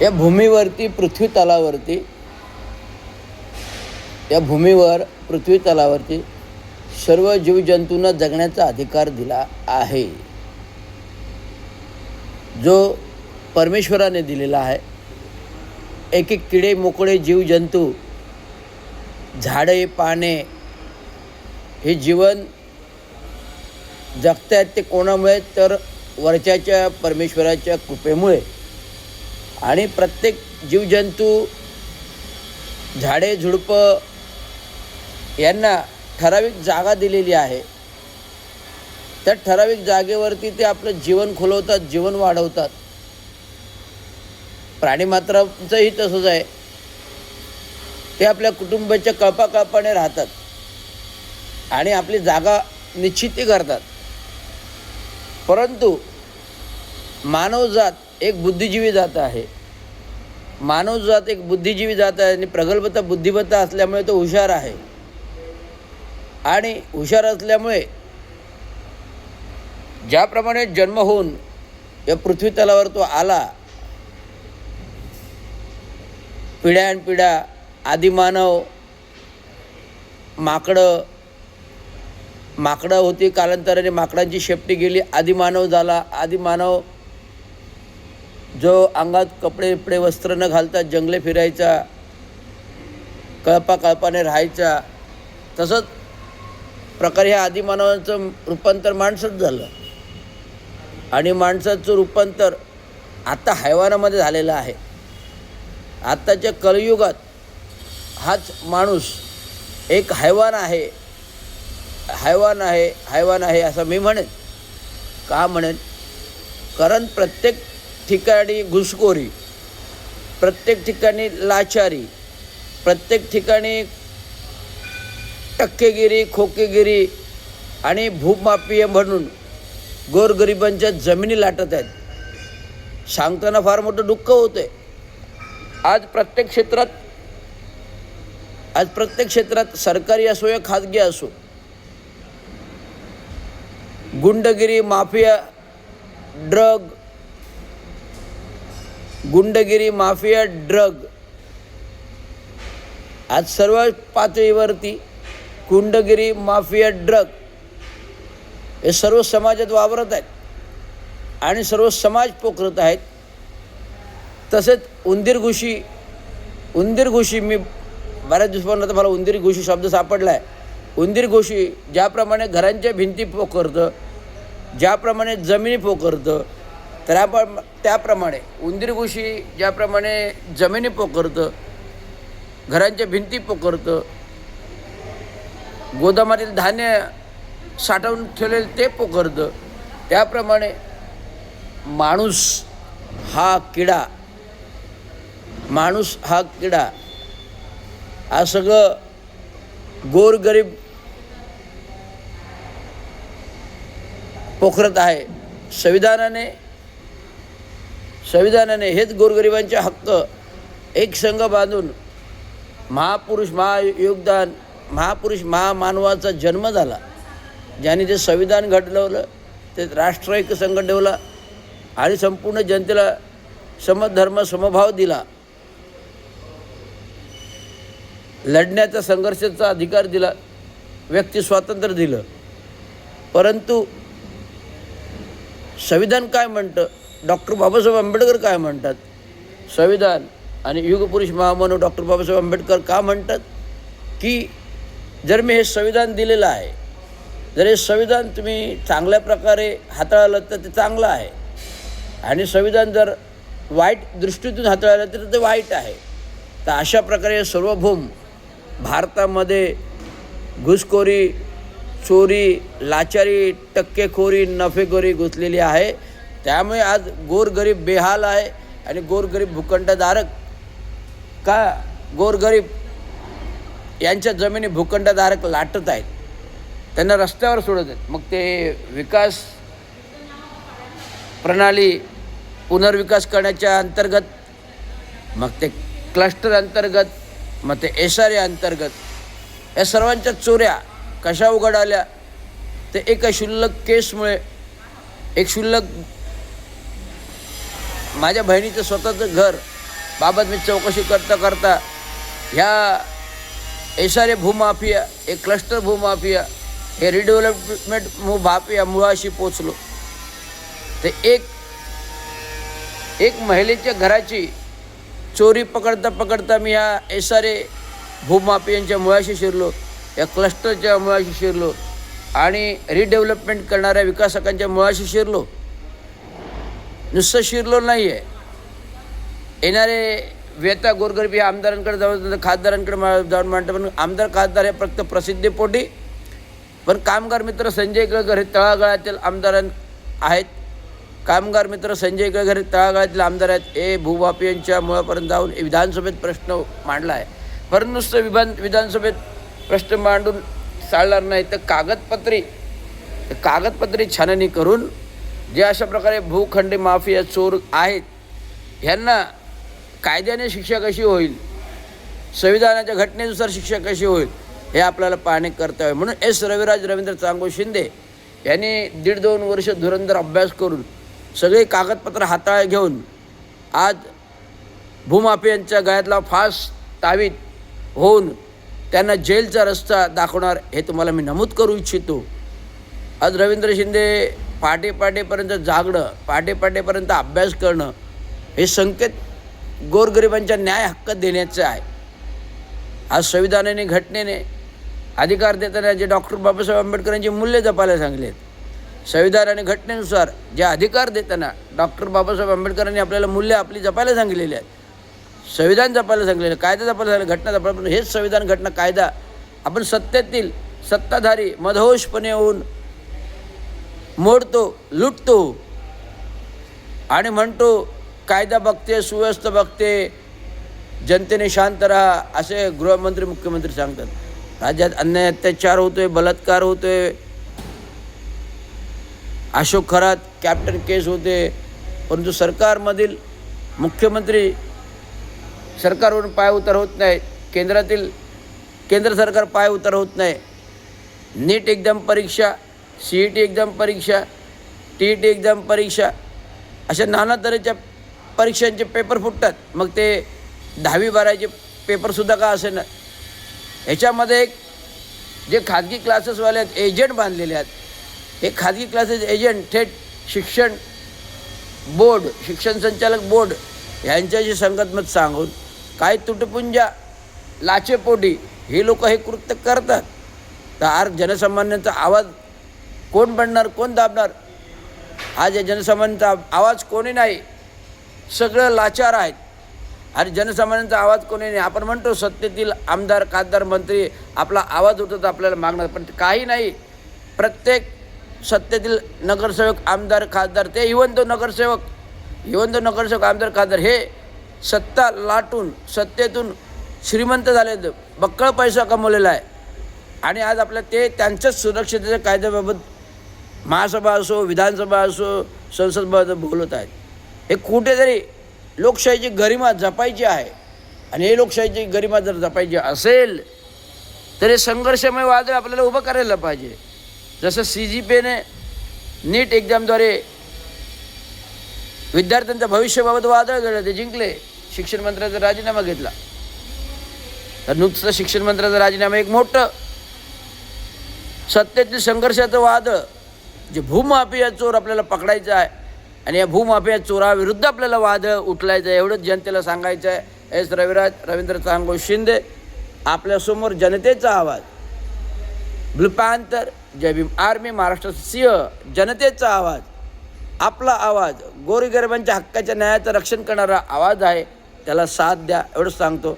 या भूमीवरती पृथ्वी तलावरती पृथ्वी तलावरती सर्व जीवजंतूंना जगण्याचा अधिकार दिला आहे, जो परमेश्वराने दिलेला आहे. एक एक किडे मोकळे जीवजंतू, झाडे पाने हे जीवन जगत आहेत. ते कोणामुळे तर वरच्याच्या परमेश्वराच्या कृपेमुळे. आणि प्रत्येक जीवजंतू, झाडे झुडपं यांना ठराविक जागा दिलेली आहे. त्या ठराविक जागेवरती ते आपलं जीवन खुलवतात, जीवन वाढवतात. प्राणीमात्रांचंही तसंच आहे. ते आपल्या कुटुंबाच्या कळपाकळपाने राहतात आणि आपली जागा निश्चिती करतात. परंतु मानवजात एक बुद्धिजीवी जात आहे. मानवजात एक बुद्धिजीवी जात आहे आणि प्रगल्भता बुद्धिमत्ता असल्यामुळे तो हुशार आहे. आणि हुशार असल्यामुळे ज्याप्रमाणे जन्म होऊन या पृथ्वी तलावर तो आला, पिढ्यानपिढ्या आदिमानव, माकडं होती, कालांतराने माकडांची शेपटी गेली, आदिमानव झाला. आदिमानव जो अंगात कपडे बिपडे वस्त्र न घालता जंगले फिरायचा, कळपाकळपाने राहायचा, तसंच प्रकारे ह्या आदिमानवाचं रूपांतर माणसात झालं. आणि माणसाचं रूपांतर आता हैवानामध्ये झालेलं आहे. आत्ताच्या कलियुगात हाच माणूस एक हैवान आहे असं मी म्हणेन. का म्हणेन? कारण प्रत्येक ठिकाणी घुसखोरी, प्रत्येक ठिकाणी लाचारी, प्रत्येक ठिकाणी टक्केगिरी, खोकेगिरी आणि भूमाफिया म्हणून गोरगरिबांच्या जमिनी लाटत आहेत. सांगताना फार मोठं दुःख होतं आहे. आज प्रत्येक क्षेत्रात सरकारी असो या खाजगी असो, गुंडगिरी, माफिया, ड्रग आज सर्व पातळीवरती गुंडगिरी, माफिया, ड्रग हे सर्व समाजात वावरत आहेत आणि सर्व समाज पोखरत आहेत. तसेच उंदीर घुशी मी बऱ्याच दिवसांनंतर मला उंदीर घुशी शब्द सापडला आहे. उंदीर घुशी ज्याप्रमाणे घरांच्या भिंती पोखरतं, ज्याप्रमाणे जमिनी पोखरतं, त्याप्रमाणे उंदीर घुशी ज्याप्रमाणे जमिनी पोखरतं, घरांच्या भिंती पोखरतं, गोदामातील धान्य साठवून ठेवलेलं ते पोखरतं, त्याप्रमाणे माणूस हा किडा हा सगळं गोरगरीब पोखरत आहे. संविधानाने हेच गोरगरिबांचे हक्क एक संघ बांधून महापुरुष महामानवाचा जन्म झाला. ज्याने ते संविधान घडवलं, ते राष्ट्र एक संघ ठेवला आणि संपूर्ण जनतेला समधर्म समभाव दिला, लढण्याचा संघर्षाचा अधिकार दिला, व्यक्ती स्वातंत्र्य दिलं. परंतु संविधान काय म्हणतं, डॉक्टर बाबासाहेब आंबेडकर काय म्हणतात, संविधान आणि युगपुरुष महामानव डॉक्टर बाबासाहेब आंबेडकर का म्हणतात की जर मी हे संविधान दिलेलं आहे, जर हे संविधान तुम्ही चांगल्या प्रकारे हाताळलं तर ते चांगलं आहे, आणि संविधान जर वाईट दृष्टीतून हाताळलं तर ते वाईट आहे. तर अशा प्रकारे सार्वभौम भारतामध्ये घुसखोरी, चोरी, लाचारी, टक्केखोरी, नफेखोरी घुसलेली आहे. त्यामुळे आज गोरगरीब बेहाल आहे आणि गोरगरीब गोरगरीब यांच्या जमिनी भूखंडधारक लाटत आहेत, त्यांना रस्त्यावर सोडत आहेत. मग ते विकास प्रणाली पुनर्विकास करण्याच्या अंतर्गत, मग ते क्लस्टर अंतर्गत, मग ते SRA अंतर्गत, या सर्वांच्या चोऱ्या कशा उघड आल्या? ते एका क्षुल्लक केसमुळे, एक क्षुल्लक माझ्या बहिणीचं स्वतःचं घर बाबत मी चौकशी करता करता ह्या एसारे भूमाफिया, एक क्लस्टर भूमाफिया, हे रिडेव्हलपमेंट माफिया मुळाशी पोचलो. ते एक महिलेच्या घराची चोरी पकडता पकडता मी ह्या एसारे भूमाफियांच्या मुळाशी शिरलो, या क्लस्टरच्या मुळाशी शिरलो आणि रिडेव्हलपमेंट करणाऱ्या विकासकांच्या मुळाशी शिरलो. नुसतं शिरलो नाही आहे, येणारे व्यथा गोरगरिबी आमदारांकडे जाऊन खासदारांकडे जाऊन मांडतं. पण आमदार खासदार हे फक्त प्रसिद्धीपोटी, पण कामगार मित्र संजय केळकर हे तळागाळातील आमदार आहेत. कामगार मित्र संजय केळकर हे तळागाळातील आमदार आहेत. हे भूमाफियांच्या मुळापर्यंत जाऊन विधानसभेत प्रश्न मांडला आहे. परंतु नुसतं विधानसभेत प्रश्न मांडून चालणार नाही, तर कागदपत्री छाननी करून जे अशा प्रकारे भूखंडी माफिया चोर आहेत ह्यांना कायद्याने शिक्षा कशी होईल, संविधानाच्या घटनेनुसार शिक्षा कशी होईल, हे आपल्याला पाहणे कर्तव्य आहे. म्हणून रविराज रवींद्र चांगो शिंदे यांनी 1.5-2 वर्ष धुरंधर अभ्यास करून सगळे कागदपत्र हाताळा घेऊन आज भूमाफियांच्या गळ्यातला फास तावीत होऊन त्यांना जेलचा रस्ता दाखवणार हे तुम्हाला मी नमूद करू इच्छितो. आज रवींद्र शिंदे पहाटेपर्यंत जागणं, पहाटेपर्यंत अभ्यास करणं हे संकेत गोरगरिबांच्या न्याय हक्क देण्याचं आहे. आज संविधानाने घटनेने अधिकार देताना जे डॉक्टर बाबासाहेब आंबेडकरांची मूल्य जपायला सांगलेत, संविधान आणि घटनेनुसार जे अधिकार देताना डॉक्टर बाबासाहेब आंबेडकरांनी आपल्याला मूल्य आपली जपायला सांगितलेली आहेत. संविधान जपायला सांगलेलं, कायदा जपायला सांगितलं, घटना जपायला. पण हेच संविधान, घटना, कायदा आपण सत्तेतील सत्ताधारी मदहोशपणे होऊन मोडतो, लुटतो आणि म्हणतो कायदा बघते, सुव्यवस्था बघते, जनतेने शांत राहा असे गृहमंत्री मुख्यमंत्री सांगतात. राज्यात अन्याय अत्याचार होतोय, बलात्कार होतोय, अशोक खरात कॅप्टन केस होते, परंतु सरकारमधील मुख्यमंत्री सरकारवरून पाय उतार होत नाही, केंद्र सरकार पाय उतार होत नाही. नीट एक्झाम परीक्षा, CET एक्झाम परीक्षा, TET एक्झाम परीक्षा, अशा नाना तऱ्हेच्या परीक्षांचे पेपर फुटतात. मग ते 10वी-12वीचे पेपरसुद्धा का असे ना. ह्याच्यामध्ये एक जे खाजगी क्लासेसवाले आहेत, एजंट बांधलेले आहेत, हे खाजगी क्लासेस एजंट थेट शिक्षण संचालक बोर्ड यांच्याशी संगतमत सांगून काही तुटपुंजा लाचेपोटी हे लोक हे कृत्य करतात. तर जनसामान्यांचा आवाज कोण बनणार, कोण दाबणार? आज या जनसामान्यांचा आवाज कोणी नाही, सगळं लाचार आहेत आणि जनसामान्यांचा आवाज कोणी नाही. आपण म्हणतो सत्तेतील आमदार, खासदार, मंत्री आपला आवाज उठवतो, आपल्याला मागणार, पण काही नाही. प्रत्येक सत्तेतील नगरसेवक, आमदार, खासदार, ते इव्हन तो नगरसेवक, आमदार, खासदार हे सत्ता लाटून सत्तेतून श्रीमंत झाले, बक्कळ पैसा कमवलेला आहे. आणि आज आपल्या त्यांच्याच सुरक्षिततेच्या कायद्याबाबत महासभा असो, विधानसभा असो, संसद बोलत आहेत. हे कुठेतरी लोकशाहीची गरिमा जपायची आहे आणि हे लोकशाहीची गरिमा जर जपायची असेल तर हे संघर्षमय वादळ आपल्याला उभं करायला पाहिजे. जसं CGPने नीट एक्झामद्वारे विद्यार्थ्यांच्या भविष्याबाबत वादळ घडलं, ते जिंकले, शिक्षण मंत्र्याचा राजीनामा घेतला. तर नुसतं शिक्षण मंत्र्याचा राजीनामा एक मोठं सत्तेतील संघर्षाचं वादळ, जे भूमाफिया चोर आपल्याला पकडायचं आहे आणि या भूमाफिया चोराविरुद्ध आपल्याला वादळ उठलायचं आहे, एवढंच जनतेला सांगायचं आहे. रविंद्र चांगो शिंदे आपल्यासमोर जनतेचा आवाज, ब्लू पॅन्थर, जय भीम आर्मी, महाराष्ट्र सिंह, जनतेचा आवाज, आपला आवाज, गोरगरिबांच्या हक्काच्या न्यायाचं रक्षण करणारा आवाज आहे. त्याला साथ द्या, एवढंच सांगतो.